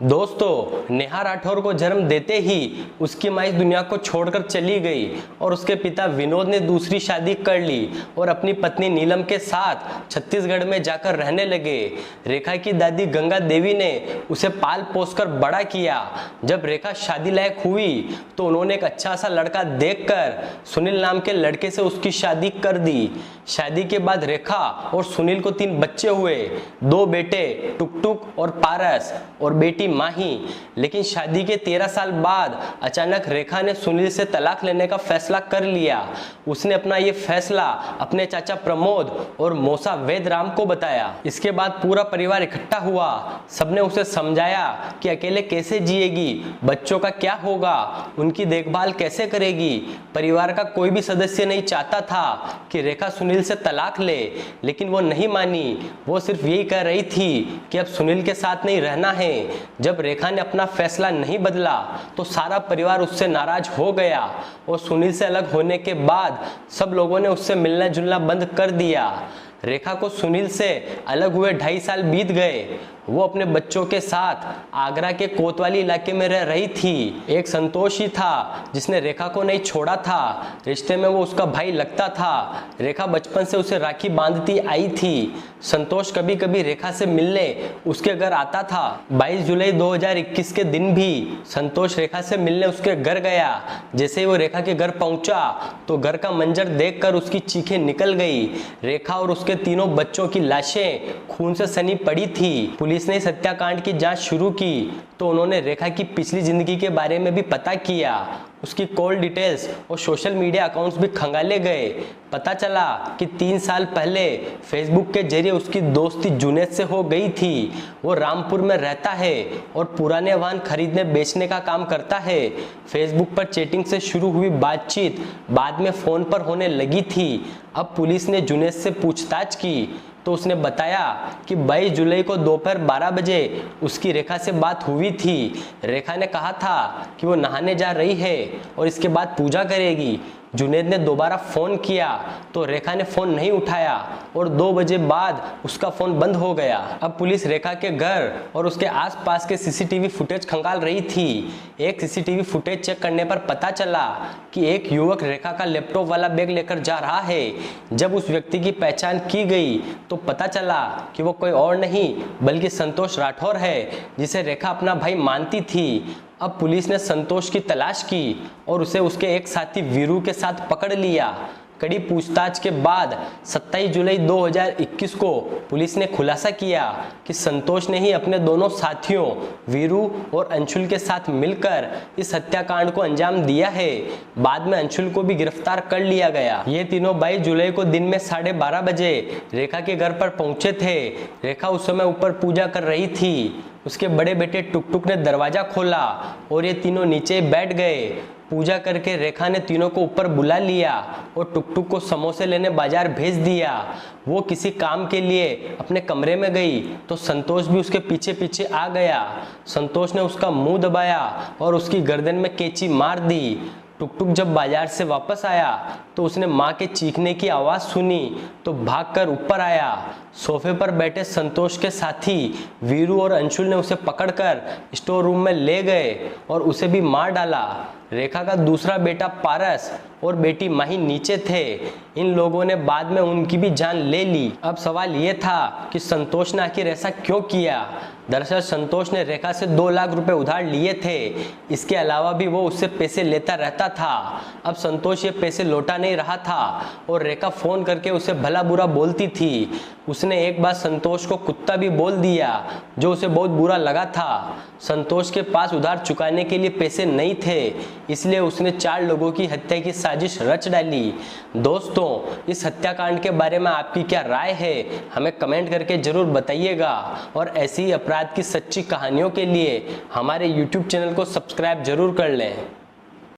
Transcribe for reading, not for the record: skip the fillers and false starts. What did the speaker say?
दोस्तों, नेहा राठौर को जन्म देते ही उसकी माँ इस दुनिया को छोड़कर चली गई और उसके पिता विनोद ने दूसरी शादी कर ली और अपनी पत्नी नीलम के साथ छत्तीसगढ़ में जाकर रहने लगे। रेखा की दादी गंगा देवी ने उसे पाल पोस कर बड़ा किया। जब रेखा शादी लायक हुई तो उन्होंने एक अच्छा सा लड़का देखकर सुनील नाम के लड़के से उसकी शादी कर दी। शादी के बाद रेखा और सुनील को 3 बच्चे हुए, 2 बेटे टुकटुक और पारस और बेटी माही। लेकिन शादी के 13 साल बाद अचानक रेखा ने सुनील से तलाक लेने का फैसला कर लिया। उसने अपना ये फैसला अपने चाचा प्रमोद और मौसा वेदराम को बताया। इसके बाद पूरा परिवार इकट्ठा हुआ। सबने उसे समझाया कि अकेले कैसे जिएगी, बच्चों का क्या होगा, उनकी देखभाल कैसे करेगी। परिवार का कोई भी सदस्य नहीं चाहता था कि रेखा सुनील से तलाक ले, लेकिन वो नहीं मानी। वो सिर्फ यही कह रही थी कि अब सुनील के साथ नहीं रहना है। जब रेखा ने अपना फैसला नहीं बदला तो सारा परिवार उससे नाराज हो गया और सुनील से अलग होने के बाद सब लोगों ने उससे मिलना जुलना बंद कर दिया। रेखा को सुनील से अलग हुए 2.5 साल बीत गए। वो अपने बच्चों के साथ आगरा के कोतवाली इलाके में रह रही थी। एक संतोष ही था जिसने रेखा को नहीं छोड़ा था। रिश्ते में वो उसका भाई लगता था। रेखा बचपन से उसे राखी बांधती आई थी। संतोष कभी कभी रेखा से मिलने उसके घर आता था। 22 जुलाई 2021 के दिन भी संतोष रेखा से मिलने उसके घर गया। जैसे ही वो रेखा के घर पहुंचा तो घर का मंजर देखकर उसकी चीखें निकल गई। रेखा और उसके 3 बच्चों की लाशें खून से सनी पड़ी थी। पुलिस ने इस हत्याकांड की जांच शुरू की तो उन्होंने रेखा की पिछली जिंदगी के बारे में भी पता किया। उसकी कॉल डिटेल्स और सोशल मीडिया अकाउंट्स भी खंगाले गए। पता चला कि 3 साल पहले फेसबुक के जरिए उसकी दोस्ती जुनैद से हो गई थी। वो रामपुर में रहता है और पुराने वाहन खरीदने बेचने का काम करता है। फेसबुक पर चैटिंग से शुरू हुई बातचीत बाद में फ़ोन पर होने लगी थी। अब पुलिस ने जुनैद से पूछताछ की तो उसने बताया कि 22 जुलाई को दोपहर 12 बजे उसकी रेखा से बात हुई थी। रेखा ने कहा था कि वो नहाने जा रही है और इसके बाद पूजा करेगी। जुनैद ने दोबारा फ़ोन किया तो रेखा ने फ़ोन नहीं उठाया और 2 बजे बाद उसका फ़ोन बंद हो गया। अब पुलिस रेखा के घर और उसके आसपास के सीसीटीवी फुटेज खंगाल रही थी। एक सीसीटीवी फुटेज चेक करने पर पता चला कि एक युवक रेखा का लैपटॉप वाला बैग लेकर जा रहा है। जब उस व्यक्ति की पहचान की गई तो पता चला कि वो कोई और नहीं बल्कि संतोष राठौर है, जिसे रेखा अपना भाई मानती थी। अब पुलिस ने संतोष की तलाश की और उसे उसके एक साथी वीरू के साथ पकड़ लिया। कड़ी पूछताछ के बाद 27 जुलाई 2021 को पुलिस ने खुलासा किया कि संतोष ने ही अपने दोनों साथियों वीरू और अंशुल के साथ मिलकर इस हत्याकांड को अंजाम दिया है। बाद में अंशुल को भी गिरफ्तार कर लिया गया। ये तीनों 22 जुलाई को दिन में 12:30 बजे रेखा के घर पर पहुंचे थे। रेखा उस समय ऊपर पूजा कर रही थी। उसके बड़े बेटे टुकटुक ने दरवाजा खोला और ये तीनों नीचे बैठ गए। पूजा करके रेखा ने तीनों को ऊपर बुला लिया और टुकटुक को समोसे लेने बाजार भेज दिया। वो किसी काम के लिए अपने कमरे में गई तो संतोष भी उसके पीछे पीछे आ गया। संतोष ने उसका मुंह दबाया और उसकी गर्दन में कैंची मार दी। टुकटुक जब बाजार से वापस आया तो उसने माँ के चीखने की आवाज़ सुनी तो भागकर ऊपर आया। सोफे पर बैठे संतोष के साथी वीरू और अंशुल ने उसे पकड़कर स्टोर रूम में ले गए और उसे भी मार डाला। रेखा का दूसरा बेटा पारस और बेटी माही नीचे थे। इन लोगों ने बाद में उनकी भी जान ले ली। अब सवाल ये था कि संतोष ने आखिर ऐसा क्यों किया। दरअसल संतोष ने रेखा से 2 लाख रुपए उधार लिए थे। इसके अलावा भी वो उससे पैसे लेता रहता था। अब संतोष ये पैसे लौटा नहीं रहा था और रेखा फ़ोन करके उसे भला बुरा बोलती थी। उसने एक बार संतोष को कुत्ता भी बोल दिया जो उसे बहुत बुरा लगा था। संतोष के पास उधार चुकाने के लिए पैसे नहीं थे, इसलिए उसने 4 लोगों की हत्या की साजिश रच डाली। दोस्तों, इस हत्याकांड के बारे में आपकी क्या राय है, हमें कमेंट करके ज़रूर बताइएगा। और ऐसी ही अपराध की सच्ची कहानियों के लिए हमारे YouTube चैनल को सब्सक्राइब जरूर कर लें।